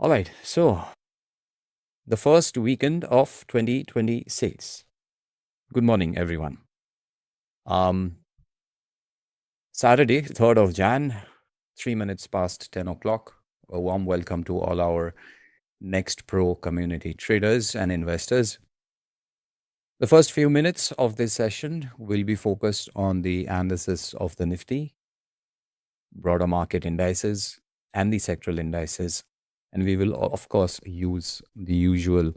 All right, so the first weekend of 2026. Good morning, everyone. Um, Saturday, 3rd of Jan, 3 minutes past 10 o'clock. A warm welcome to all our Next Pro community traders and investors. The first few minutes of this session will be focused on the analysis of the Nifty, broader market indices, and the sectoral indices. And we will, of course, use the usual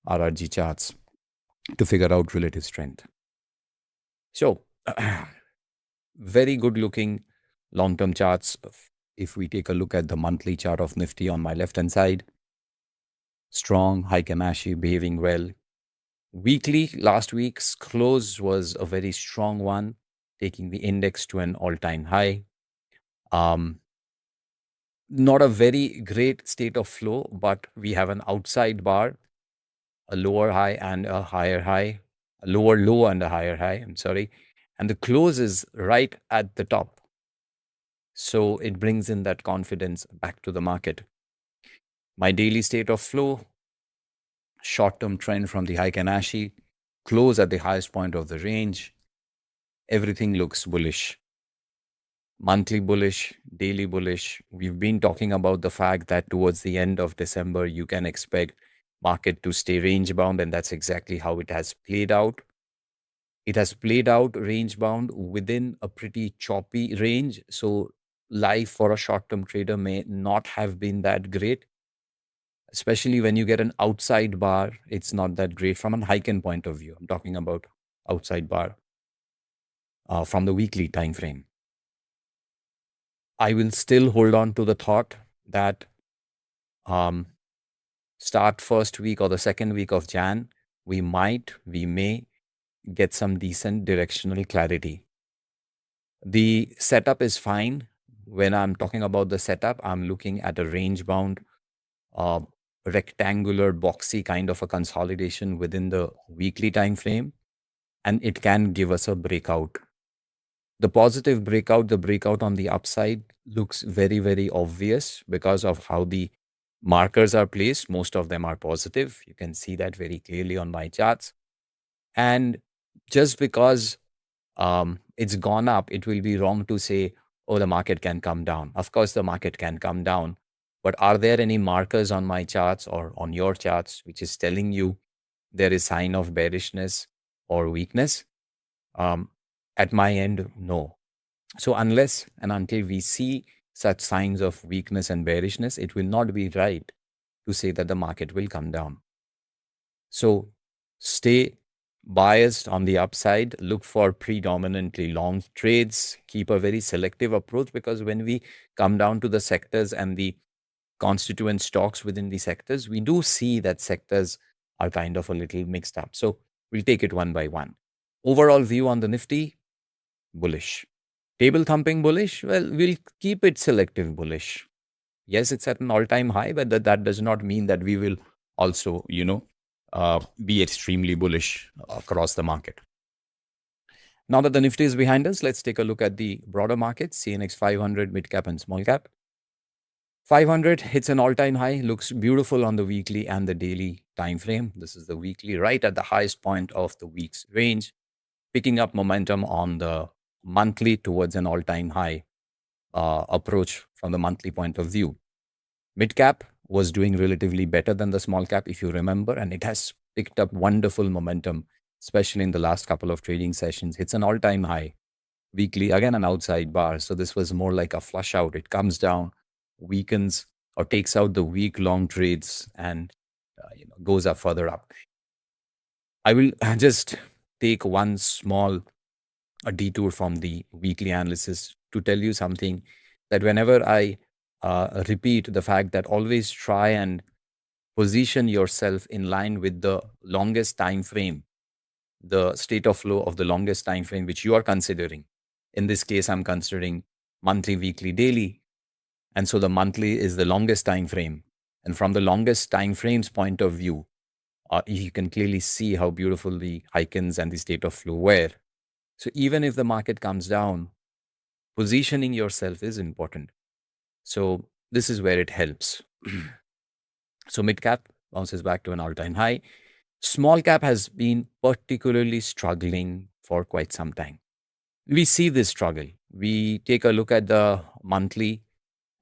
RRG charts to figure out relative strength. So, very good looking long term charts. If we take a look at the monthly chart of Nifty on my left hand side, strong, Heikin Ashi behaving well. Weekly, last week's close was a very strong one, taking the index to an all time high. Not a very great state of flow, but we have an outside bar, a lower high and a higher high, a lower low and a higher high. I'm sorry. And the close is right at the top. So it brings in that confidence back to the market. My daily state of flow, short-term trend from the Heikin Ashi, close at the highest point of the range. Everything looks bullish. Monthly bullish, daily bullish. We've been talking about the fact that towards the end of December, you can expect market to stay range bound, and that's exactly how it has played out. It has played out range bound within a pretty choppy range. So life for a short-term trader may not have been that great, especially when you get an outside bar. It's not that great from an Heikin point of view. I'm talking about outside bar from the weekly time frame. I will still hold on to the thought that start first week or the second week of Jan, we may get some decent directional clarity. The setup is fine. When I'm talking about the setup, I'm looking at a range bound, rectangular, boxy kind of a consolidation within the weekly time frame, and it can give us a breakout. The positive breakout, the breakout on the upside looks very, very obvious because of how the markers are placed. Most of them are positive. You can see that very clearly on my charts. And just because it's gone up, it will be wrong to say, oh, the market can come down. Of course, the market can come down. But are there any markers on my charts or on your charts which is telling you there is sign of bearishness or weakness? At my end, no. So unless and until we see such signs of weakness and bearishness, it will not be right to say that the market will come down. So stay biased on the upside, look for predominantly long trades, keep a very selective approach, because when we come down to the sectors and the constituent stocks within the sectors, we do see that sectors are kind of a little mixed up. So we'll take it one by one. Overall view on the Nifty, bullish. Table thumping bullish? Well, we'll keep it selective bullish. Yes, it's at an all-time high, but that does not mean that we will also, be extremely bullish across the market. Now that the Nifty is behind us, let's take a look at the broader market, CNX500, Midcap and Smallcap. 500 hits an all-time high, looks beautiful on the weekly and the daily time frame. This is the weekly, right at the highest point of the week's range, picking up momentum on the monthly towards an all-time high approach from the monthly point of view. Midcap was doing relatively better than the small cap, if you remember, and it has picked up wonderful momentum, especially in the last couple of trading sessions. It's an all-time high. Weekly, again, an outside bar. So this was more like a flush out. It comes down, weakens, or takes out the week-long trades and goes up further up. I will just take one small detour from the weekly analysis to tell you something that whenever I repeat the fact that always try and position yourself in line with the longest time frame, the state of flow of the longest time frame which you are considering. In this case, I'm considering monthly, weekly, daily. And so the monthly is the longest time frame. And from the longest time frames point of view, you can clearly see how beautiful the Heikins and the state of flow were. So even if the market comes down, positioning yourself is important. So this is where it helps. So mid cap bounces back to an all-time high. Small cap has been particularly struggling for quite some time. We see this struggle. We take a look at the monthly,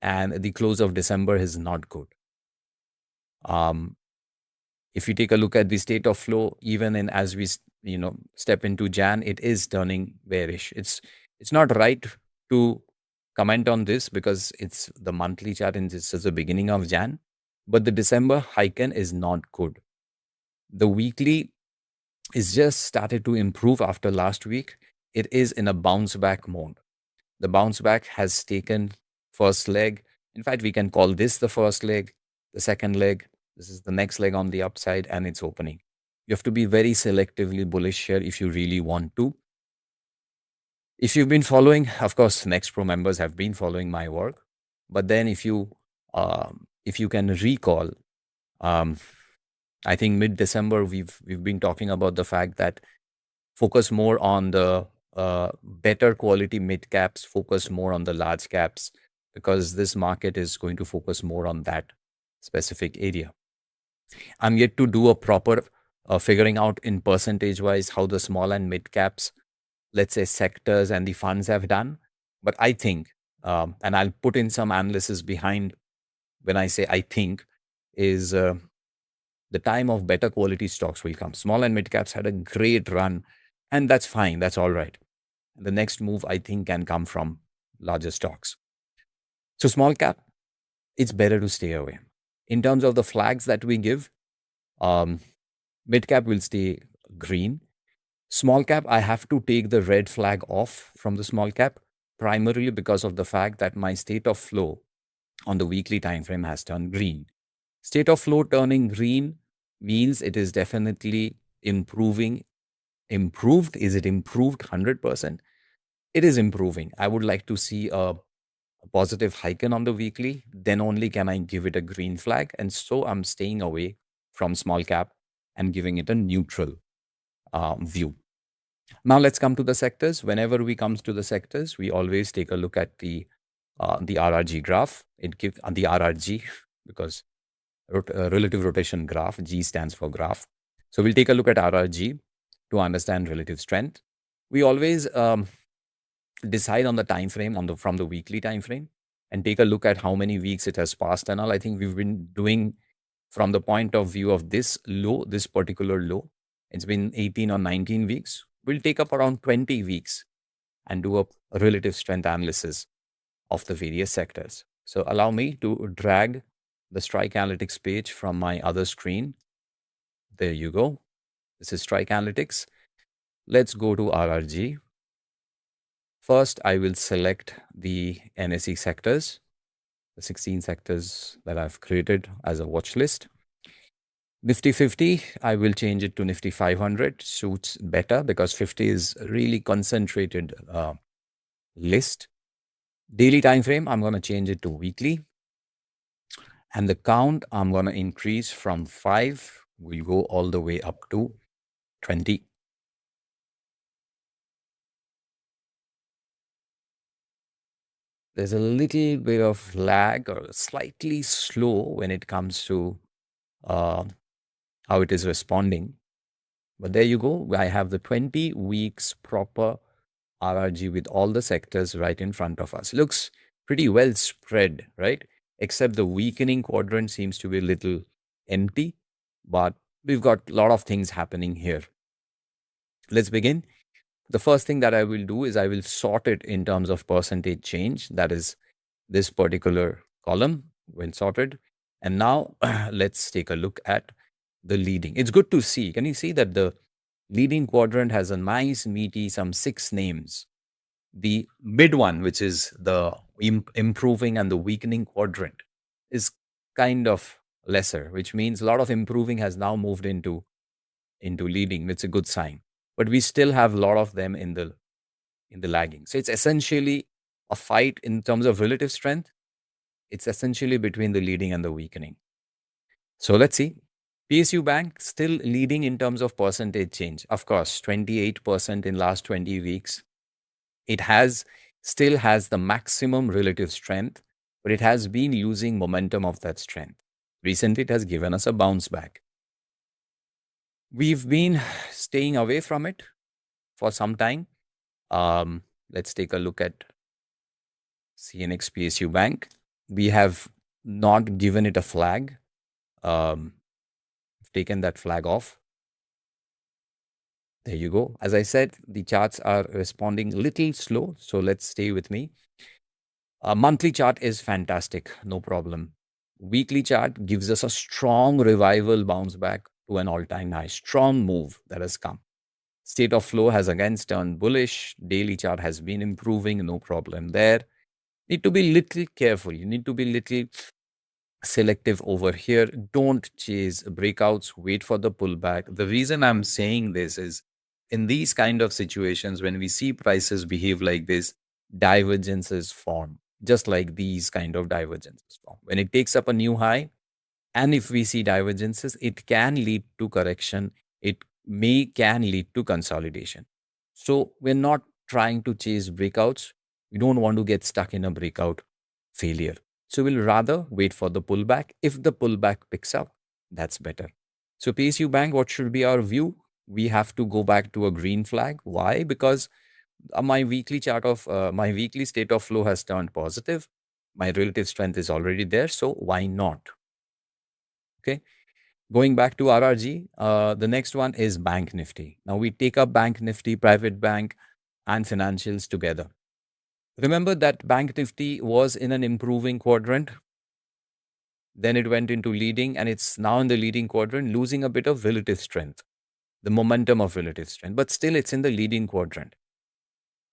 and the close of December is not good. Um, if you take a look at the state of flow, even in as we step into Jan, it is turning bearish. It's not right to comment on this because it's the monthly chart and this is the beginning of Jan, but the December Heikin is not good. The weekly is just started to improve after last week. It is in a bounce back mode. The bounce back has taken first leg. In fact, we can call this the first leg, the second leg. This is the next leg on the upside, and it's opening. You have to be very selectively bullish here if you really want to. If you've been following, of course, Next Pro members have been following my work. But then if you can recall, I think mid-December we've been talking about the fact that focus more on the better quality mid caps, focus more on the large caps, because this market is going to focus more on that specific area. I'm yet to do a proper figuring out in percentage wise how the small and mid caps, let's say sectors and the funds have done. But I think, and I'll put in some analysis behind when I say I think, is the time of better quality stocks will come. Small and mid caps had a great run, and that's fine. That's all right. The next move, I think, can come from larger stocks. So small cap, it's better to stay away. In terms of the flags that we give, mid cap will stay green. Small cap, I have to take the red flag off from the small cap, primarily because of the fact that my state of flow on the weekly time frame has turned green. State of flow turning green means it is definitely improving. Improved? Is it improved 100%? It is improving. I would like to see a positive Heikin on the weekly. Then only can I give it a green flag. And so I'm staying away from small cap and giving it a neutral view. Now let's come to the sectors. Whenever we come to the sectors, we always take a look at the RRG graph. It gives the RRG because relative rotation graph. G stands for graph. So we'll take a look at RRG to understand relative strength. We always decide on the time frame from the weekly time frame and take a look at how many weeks it has passed and all. I think we've been doing from the point of view of this low, this particular low. It's been 18 or 19 weeks. We'll take up around 20 weeks and do a relative strength analysis of the various sectors. So allow me to drag the Strike Analytics page from my other screen. There you go. This is Strike Analytics. Let's go to RRG. First, I will select the NSE sectors, the 16 sectors that I've created as a watch list. Nifty 50, I will change it to Nifty 500. Suits better because 50 is a really concentrated list. Daily time frame, I'm going to change it to weekly. And the count, I'm going to increase from 5. We'll go all the way up to 20. There's a little bit of lag or slightly slow when it comes to how it is responding. But there you go. I have the 20 weeks proper RRG with all the sectors right in front of us. Looks pretty well spread, right? Except the weakening quadrant seems to be a little empty, but we've got a lot of things happening here. Let's begin. The first thing that I will do is I will sort it in terms of percentage change. That is this particular column when sorted. And now let's take a look at the leading. It's good to see. Can you see that the leading quadrant has a nice meaty, some 6 names. The mid one, which is the improving and the weakening quadrant, is kind of lesser, which means a lot of improving has now moved into leading. It's a good sign. But we still have a lot of them in the lagging. So it's essentially a fight in terms of relative strength. It's essentially between the leading and the weakening. So let's see. PSU Bank still leading in terms of percentage change. Of course, 28% in last 20 weeks. It still has the maximum relative strength, but it has been losing momentum of that strength. Recently, it has given us a bounce back. We've been staying away from it for some time. Let's take a look at CNX PSU Bank. We have not given it a flag. Taken that flag off. There you go. As I said, the charts are responding little slow, so let's stay with me. A monthly chart is fantastic, no problem. Weekly chart gives us a strong revival bounce back to an all-time high, strong move that has come. State of flow has again turned bullish. Daily chart has been improving, no problem there. Need to be little careful. You need to be little selective over here. Don't chase breakouts, wait for the pullback. The reason I'm saying this is in these kind of situations, when we see prices behave like this, divergences form, just like these kind of divergences form. When it takes up a new high, and if we see divergences, it can lead to correction. It can lead to consolidation. So we're not trying to chase breakouts. We don't want to get stuck in a breakout failure. So we'll rather wait for the pullback. If the pullback picks up, that's better. So PSU Bank, what should be our view? We have to go back to a green flag. Why? Because my weekly chart of my weekly state of flow has turned positive. My relative strength is already there. So why not? Okay. Going back to RRG, the next one is Bank Nifty. Now we take up Bank Nifty, private bank, and financials together. Remember that Bank Nifty was in an improving quadrant. Then it went into leading, and it's now in the leading quadrant, losing a bit of relative strength, the momentum of relative strength, but still it's in the leading quadrant.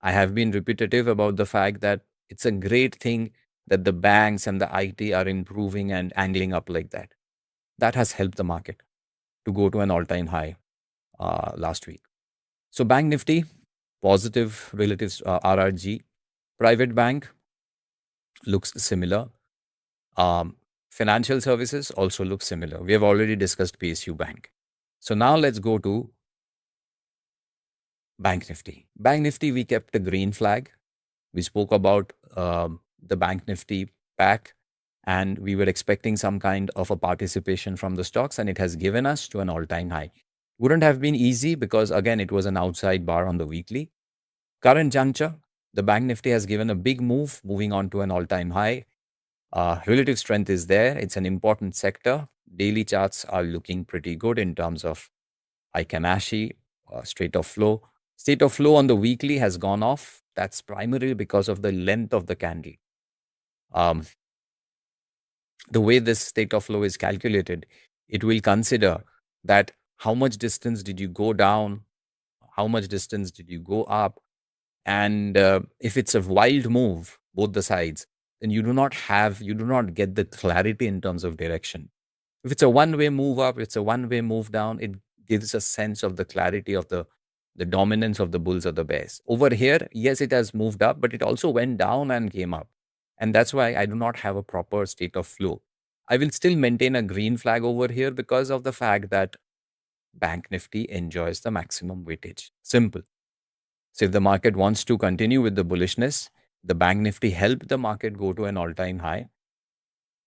I have been repetitive about the fact that it's a great thing that the banks and the IT are improving and angling up like that. That has helped the market to go to an all-time high last week. So Bank Nifty, positive relative RRG. Private bank looks similar. Financial services also look similar. We have already discussed PSU Bank. So now let's go to Bank Nifty. Bank Nifty, we kept a green flag. We spoke about the Bank Nifty pack, and we were expecting some kind of a participation from the stocks, and it has given us to an all-time high. Wouldn't have been easy because, again, it was an outside bar on the weekly. Current juncture, the Bank Nifty has given a big move, moving on to an all-time high. Relative strength is there. It's an important sector. Daily charts are looking pretty good in terms of Heikin Ashi, state of flow. State of flow on the weekly has gone off. That's primarily because of the length of the candle. The way this state of flow is calculated, it will consider that how much distance did you go down, how much distance did you go up, and if it's a wild move, both the sides, then you do not get the clarity in terms of direction. If it's a one-way move up, it's a one-way move down, it gives a sense of the clarity of the dominance of the bulls or the bears. Over here, yes, it has moved up, but it also went down and came up. And that's why I do not have a proper state of flow. I will still maintain a green flag over here because of the fact that Bank Nifty enjoys the maximum weightage. Simple. So if the market wants to continue with the bullishness, the Bank Nifty helped the market go to an all-time high.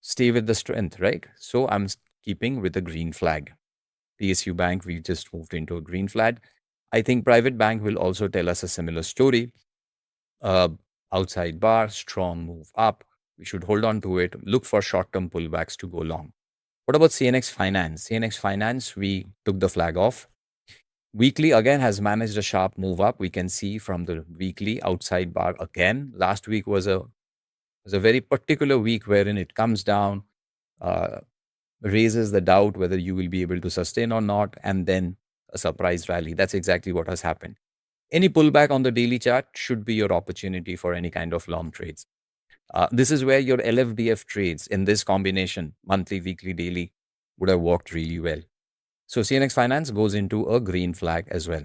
Stay with the strength, right? So I'm keeping with a green flag. PSU Bank, we just moved into a green flag. I think private bank will also tell us a similar story. Outside bar, strong move up. We should hold on to it. Look for short-term pullbacks to go long. What about CNX Finance? CNX Finance, we took the flag off. Weekly again has managed a sharp move up. We can see from the weekly outside bar again. Last week was a very particular week wherein it comes down, raises the doubt whether you will be able to sustain or not, and then a surprise rally. That's exactly what has happened. Any pullback on the daily chart should be your opportunity for any kind of long trades. This is where your LFDF trades in this combination, monthly, weekly, daily, would have worked really well. So CNX Finance goes into a green flag as well.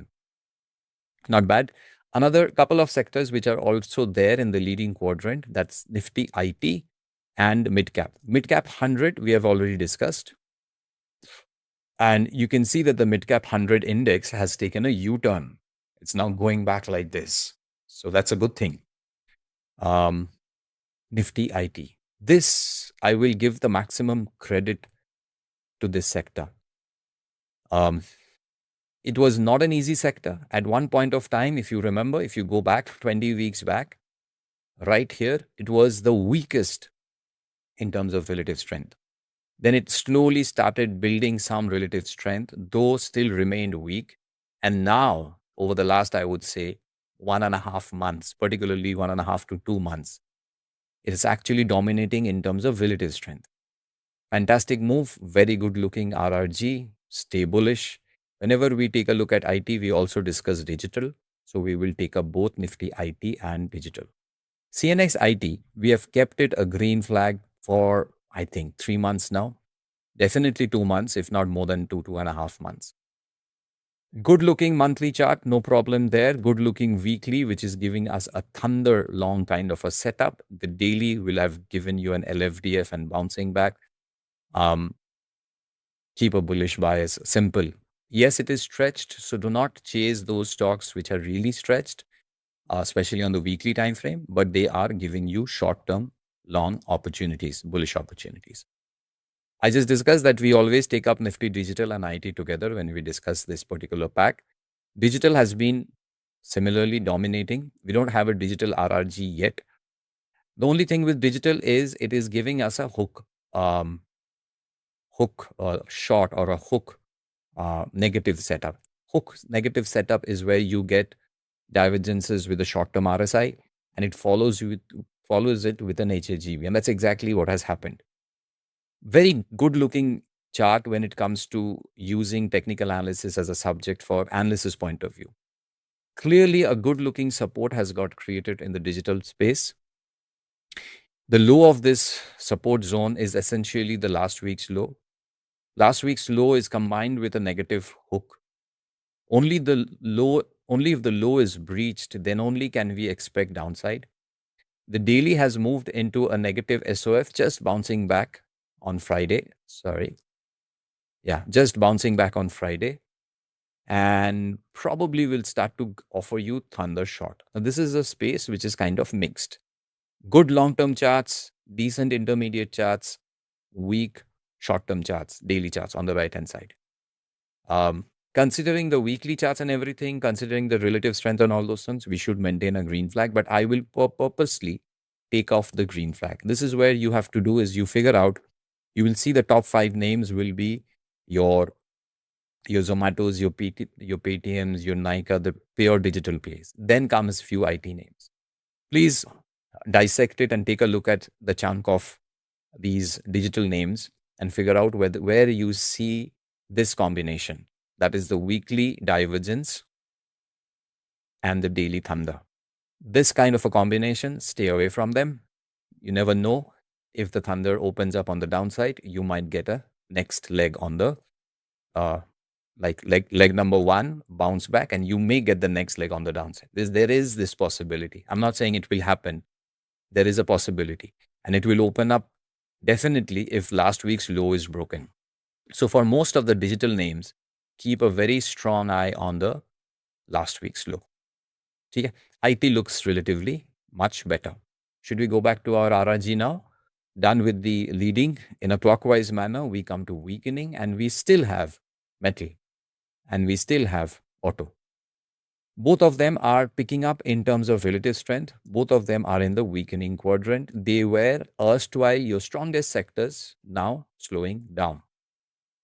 Not bad. Another couple of sectors which are also there in the leading quadrant, that's Nifty IT and Midcap. Midcap 100, we have already discussed. And you can see that the Midcap 100 index has taken a U-turn. It's now going back like this. So that's a good thing. Nifty IT. This, I will give the maximum credit to this sector. Um, it was not an easy sector. At one point of time, if you remember, if you go back 20 weeks back, right here, it was the weakest in terms of relative strength. Then it slowly started building some relative strength, though still remained weak. And now, over the last, I would say, 1.5 months, particularly 1.5 to 2 months, it is actually dominating in terms of relative strength. Fantastic move, very good looking RRG, stay bullish. Whenever we take a look at IT, we also discuss digital. So we will take up both Nifty IT and digital. CNX IT, we have kept it a green flag for, I think, 3 months now. Definitely 2 months, if not more than 2.5 months. Good looking monthly chart, no problem there. Good looking weekly, which is giving us a thunder long kind of a setup. The daily will have given you an LFDF and bouncing back. Keep a bullish bias. Simple. Yes, it is stretched, so do not chase those stocks which are really stretched, especially on the weekly time frame, but they are giving you short-term, long opportunities, bullish opportunities. I just discussed that we always take up Nifty Digital and IT together when we discuss this particular pack. Digital has been similarly dominating. We don't have a digital RRG yet. The only thing with digital is it is giving us a hook, short or a hook negative setup. Hook negative setup is where you get divergences with the short-term RSI, and it follows it with an HAGB, and that's exactly what has happened. Very good-looking chart when it comes to using technical analysis as a subject for analysis point of view. Clearly, a good-looking support has got created in the digital space. The low of this support zone is essentially the last week's low. Last week's low is combined with a negative hook. Only if the low is breached, then only can we expect downside. The daily has moved into a negative SOF, just bouncing back on Friday. Just bouncing back on Friday. And probably will start to offer you thunder short. Now, this is a space which is kind of mixed. Good long-term charts, decent intermediate charts, weak short-term charts, daily charts on the right-hand side. Considering the weekly charts and everything, considering the relative strength and all those things, we should maintain a green flag, but I will purposely take off the green flag. This is where you have to do is you figure out, you will see the top 5 names will be your Zomatos, your Paytms, your Nykaa, the pure digital plays. Then comes few IT names. Please dissect it and take a look at the chunk of these digital names and figure out where you see this combination. That is the weekly divergence and the daily thunder. This kind of a combination, stay away from them. You never know if the thunder opens up on the downside, you might get a next leg on the leg number 1 bounce back, and you may get the next leg on the downside. There is this possibility. I'm not saying it will happen. There is a possibility, and it will open up definitely if last week's low is broken. So for most of the digital names, keep a very strong eye on the last week's low. Okay? IT looks relatively much better. Should we go back to our RRG now? Done with the leading in a clockwise manner, we come to weakening, and we still have metal and we still have auto. Both of them are picking up in terms of relative strength. Both of them are in the weakening quadrant. They were erstwhile your strongest sectors, now slowing down.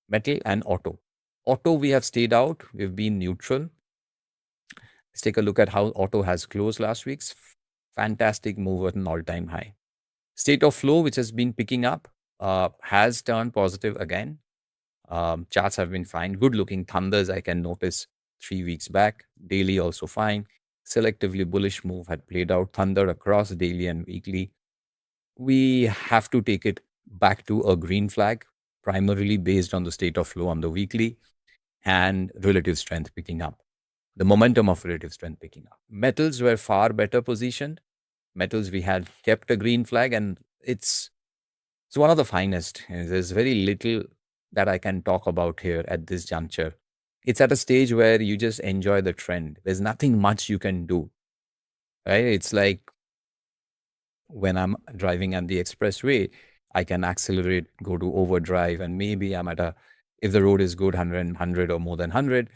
Metal and auto. Auto, we have stayed out. We've been neutral. Let's take a look at how auto has closed last week's. Fantastic move at an all-time high. State of flow, which has been picking up, has turned positive again. Charts have been fine. Good looking thunders I can notice 3 weeks back. Daily also fine. Selectively bullish move had played out. Thunder across daily and weekly. We have to take it back to a green flag, primarily based on the state of flow on the weekly and relative strength picking up. The momentum of relative strength picking up. Metals were far better positioned. Metals, we had kept a green flag, and it's one of the finest. There's very little that I can talk about here at this juncture. It's at a stage where you just enjoy the trend. There's nothing much you can do, right? It's like when I'm driving at the expressway, I can accelerate, go to overdrive, and maybe I'm at a, if the road is good, 100 or more than 100.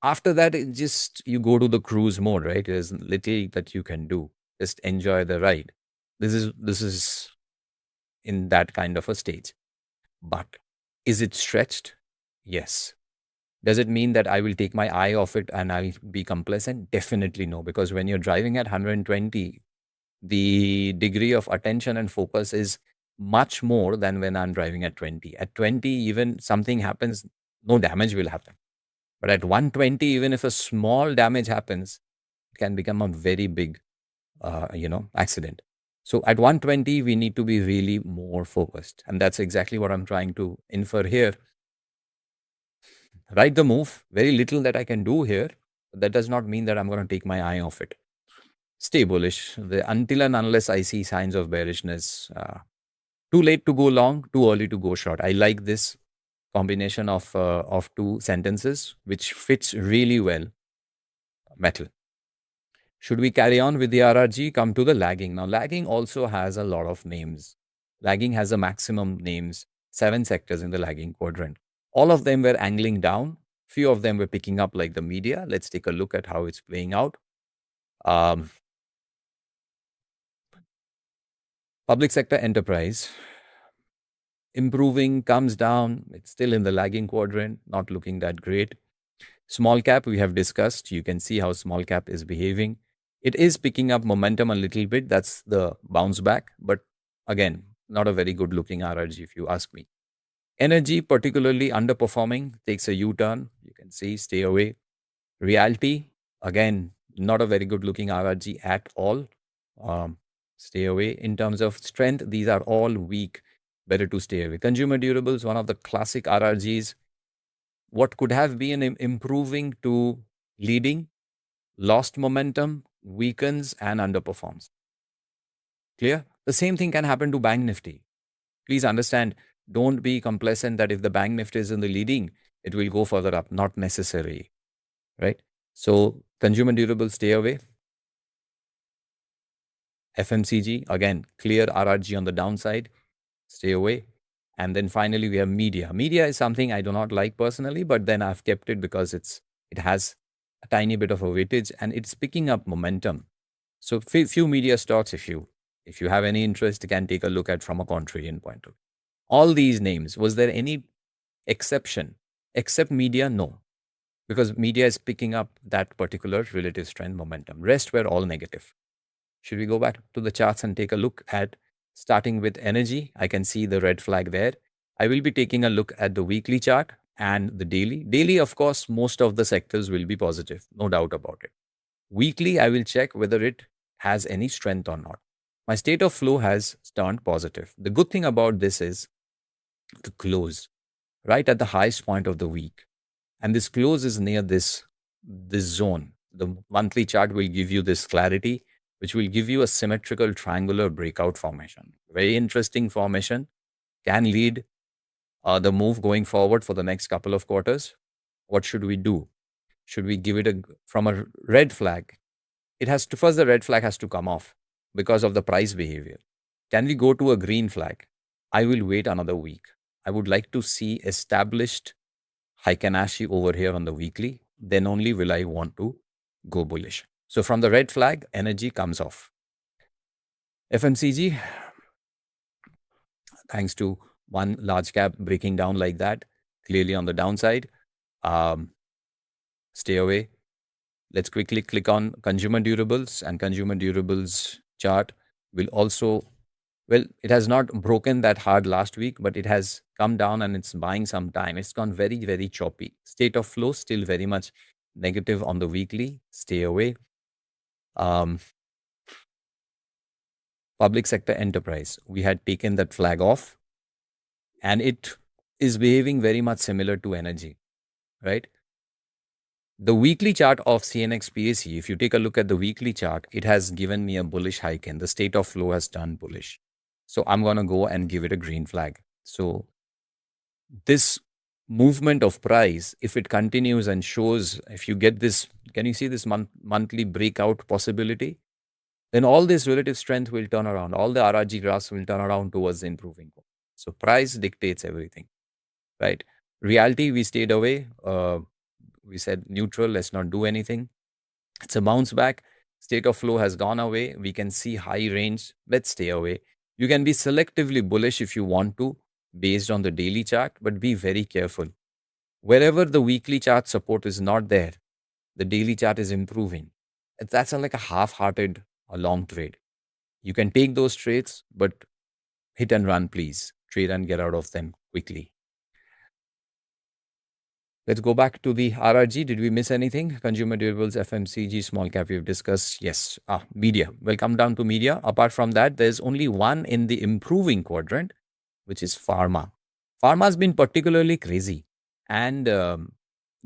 After that, it just you go to the cruise mode, right? There's little that you can do. Just enjoy the ride. This is in that kind of a stage. But is it stretched? Yes. Does it mean that I will take my eye off it and I'll be complacent? Definitely no, because when you're driving at 120, the degree of attention and focus is much more than when I'm driving at 20. At 20, even something happens, no damage will happen. But at 120, even if a small damage happens, it can become a very big, accident. So at 120, we need to be really more focused. And that's exactly what I'm trying to infer here. Ride the move, very little that I can do here. But that does not mean that I'm going to take my eye off it. Stay bullish until and unless I see signs of bearishness. Too late to go long, too early to go short. I like this combination of two sentences, which fits really well. Metal. Should we carry on with the RRG? Come to the lagging. Now, lagging also has a lot of names. Lagging has a maximum names, 7 sectors in the lagging quadrant. All of them were angling down. Few of them were picking up like the media. Let's take a look at how it's playing out. Public sector enterprise, improving, comes down. It's still in the lagging quadrant, not looking that great. Small cap, we have discussed. You can see how small cap is behaving. It is picking up momentum a little bit. That's the bounce back. But again, not a very good looking RRG if you ask me. Energy, particularly underperforming, takes a U-turn. You can see, stay away. Realty, again, not a very good looking RRG at all. Stay away. In terms of strength, these are all weak. Better to stay away. Consumer durables, one of the classic RRGs. What could have been improving to leading, lost momentum, weakens, and underperforms. Clear? The same thing can happen to Bank Nifty. Please understand, don't be complacent that if the Bank Nifty is in the leading, it will go further up. Not necessary. Right? So, consumer durables, stay away. FMCG, again, clear RRG on the downside, stay away. And then finally, we have media. Media is something I do not like personally, but then I've kept it because it has a tiny bit of a weightage and it's picking up momentum. So few media stocks, if you have any interest, you can take a look at from a contrarian point of view. All these names, was there any exception except media? No, because media is picking up that particular relative strength momentum. Rest were all negative. Should we go back to the charts and take a look at starting with energy? I can see the red flag there. I will be taking a look at the weekly chart and the daily. Daily, of course, most of the sectors will be positive, no doubt about it. Weekly, I will check whether it has any strength or not. My state of flow has turned positive. The good thing about this is the close right at the highest point of the week. And this close is near this zone. The monthly chart will give you this clarity, which will give you a symmetrical triangular breakout formation. Very interesting formation, can lead the move going forward for the next couple of quarters. What should we do? Should we give it from a red flag? It has to, first the red flag has to come off because of the price behavior. Can we go to a green flag? I will wait another week. I would like to see established Heikin Ashi over here on the weekly. Then only will I want to go bullish. So from the red flag, energy comes off. FMCG, thanks to one large cap breaking down like that, clearly on the downside. Stay away. Let's quickly click on consumer durables, and consumer durables chart will also, well, it has not broken that hard last week, but it has come down and it's buying some time. It's gone very, very choppy. State of flow still very much negative on the weekly. Stay away. Public sector enterprise, we had taken that flag off and it is behaving very much similar to energy, right? The weekly chart of CNX if you take a look at the weekly chart, it has given me a bullish hike in. The state of flow has turned bullish. So I'm going to go and give it a green flag. So this movement of price, if it continues and shows, if you get this, can you see this monthly breakout possibility? then all this relative strength will turn around. All the RRG graphs will turn around towards the improving. So price dictates everything, right? Reality, we stayed away. We said neutral, let's not do anything. It's a bounce back. State of flow has gone away. We can see high range. Let's stay away. You can be selectively bullish if you want to, based on the daily chart, but be very careful. Wherever the weekly chart support is not there, the daily chart is improving. That's like a half-hearted a long trade. You can take those trades, but hit and run, please. Trade and get out of them quickly. Let's go back to the RRG. Did we miss anything? Consumer durables, FMCG, small cap we've discussed. Yes. Media. We'll come down to media. Apart from that, there's only one in the improving quadrant, which is pharma. Pharma has been particularly crazy and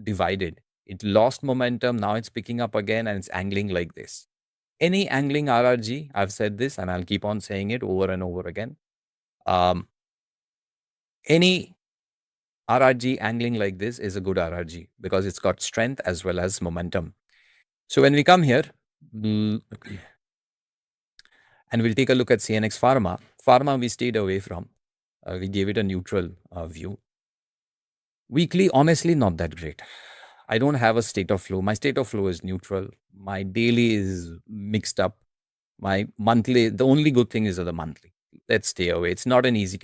divided. It lost momentum. Now it's picking up again and it's angling like this. Any angling RRG, I've said this and I'll keep on saying it over and over again. Any RRG angling like this is a good RRG because it's got strength as well as momentum. So when we come here, and we'll take a look at CNX Pharma. Pharma we stayed away from. We gave it a neutral view. Weekly, honestly, not that great. I don't have a state of flow. My state of flow is neutral. My daily is mixed up. My monthly, the only good thing is the monthly. Let's stay away. It's not an easy.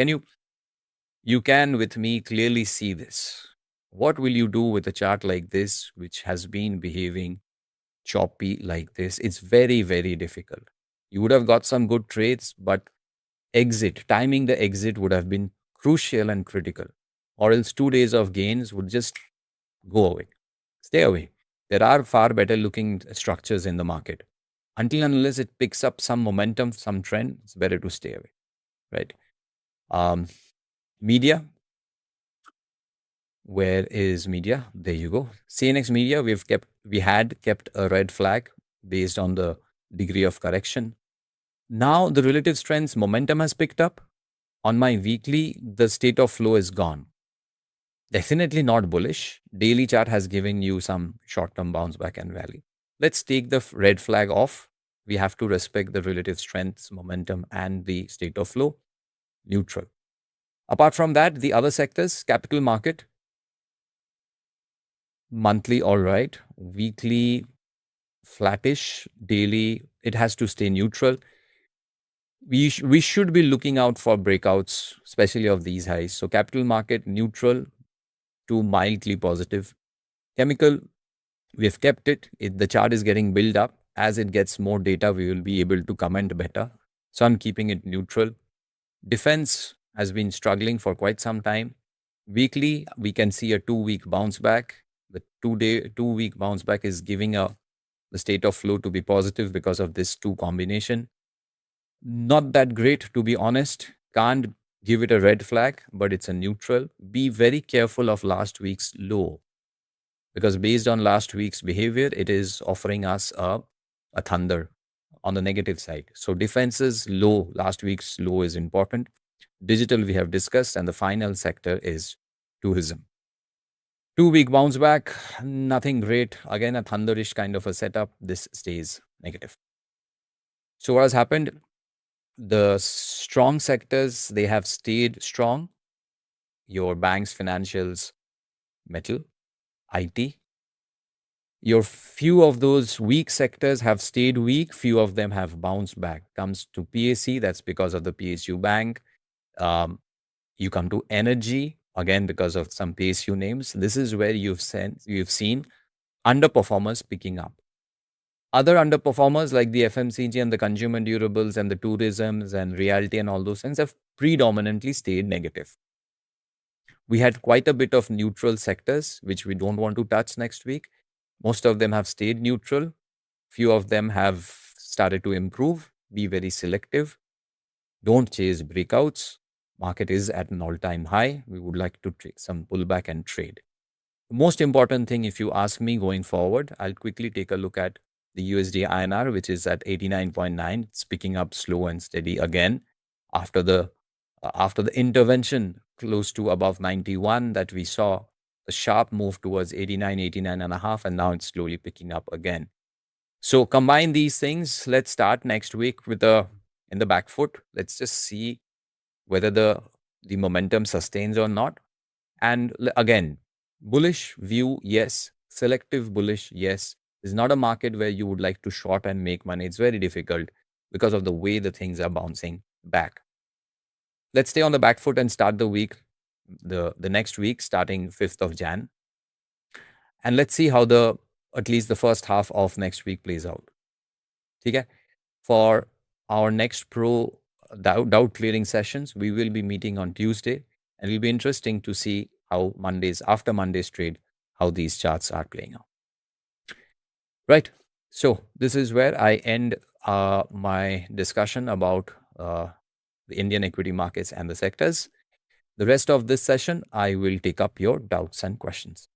You can with me clearly see this. What will you do with a chart like this, which has been behaving choppy like this? It's very, very difficult. You would have got some good trades, but timing the exit would have been crucial and critical. Or else 2 days of gains would just go away. Stay away. There are far better looking structures in the market. Until and unless it picks up some momentum, some trend, it's better to stay away, right? Media. Where is media? There you go. CNX media, we had kept a red flag based on the degree of correction. Now the relative strengths momentum has picked up. On my weekly, the state of flow is gone. Definitely not bullish. Daily chart has given you some short-term bounce back and rally. Let's take the red flag off. We have to respect the relative strengths, momentum, and the state of flow. Neutral. Apart from that, the other sectors, capital market, monthly, all right. Weekly, flattish. Daily, it has to stay neutral. We should be looking out for breakouts, especially of these highs. So capital market, neutral to mildly positive. Chemical, we have kept it. The chart is getting built up. As it gets more data, we will be able to comment better. So I'm keeping it neutral. Defense has been struggling for quite some time. Weekly, we can see a 2-week bounce back. The 2-week bounce back is giving the state of flow to be positive because of this 2 combination. Not that great, to be honest. Can't give it a red flag, but it's a neutral. Be very careful of last week's low, because based on last week's behavior, it is offering us a thunder on the negative side. So defenses low, last week's low is important. Digital we have discussed, and the final sector is tourism. 2-week bounce back, nothing great. Again, a thunderish kind of a setup. This stays negative. So what has happened? The strong sectors, they have stayed strong. Your banks, financials, metal, IT. Your few of those weak sectors have stayed weak. Few of them have bounced back. Comes to PAC, that's because of the PSU bank. You come to energy, again because of some PSU names. This is where you've seen underperformers picking up. Other underperformers like the FMCG and the consumer durables and the tourisms and realty and all those things have predominantly stayed negative. We had quite a bit of neutral sectors, which we don't want to touch next week. Most of them have stayed neutral. Few of them have started to improve. Be very selective. Don't chase breakouts. Market is at an all-time high. We would like to take some pullback and trade. The most important thing, if you ask me going forward, I'll quickly take a look at the USD INR, which is at 89.9. It's picking up slow and steady again after the intervention close to above 91 that we saw. A sharp move towards 89 and a half, and now it's slowly picking up again. So combine these things. Let's start next week with in the back foot. Let's just see whether the momentum sustains or not. And again, bullish view, yes. Selective bullish, yes. It's not a market where you would like to short and make money. It's very difficult because of the way the things are bouncing back. Let's stay on the back foot and start the week, the next week, starting 5th of Jan. And let's see how at least the first half of next week plays out. Okay? For our next pro doubt clearing sessions, we will be meeting on Tuesday, and it'll be interesting to see how after Monday's trade, how these charts are playing out. Right. So this is where I end my discussion about the Indian equity markets and the sectors. The rest of this session, I will take up your doubts and questions.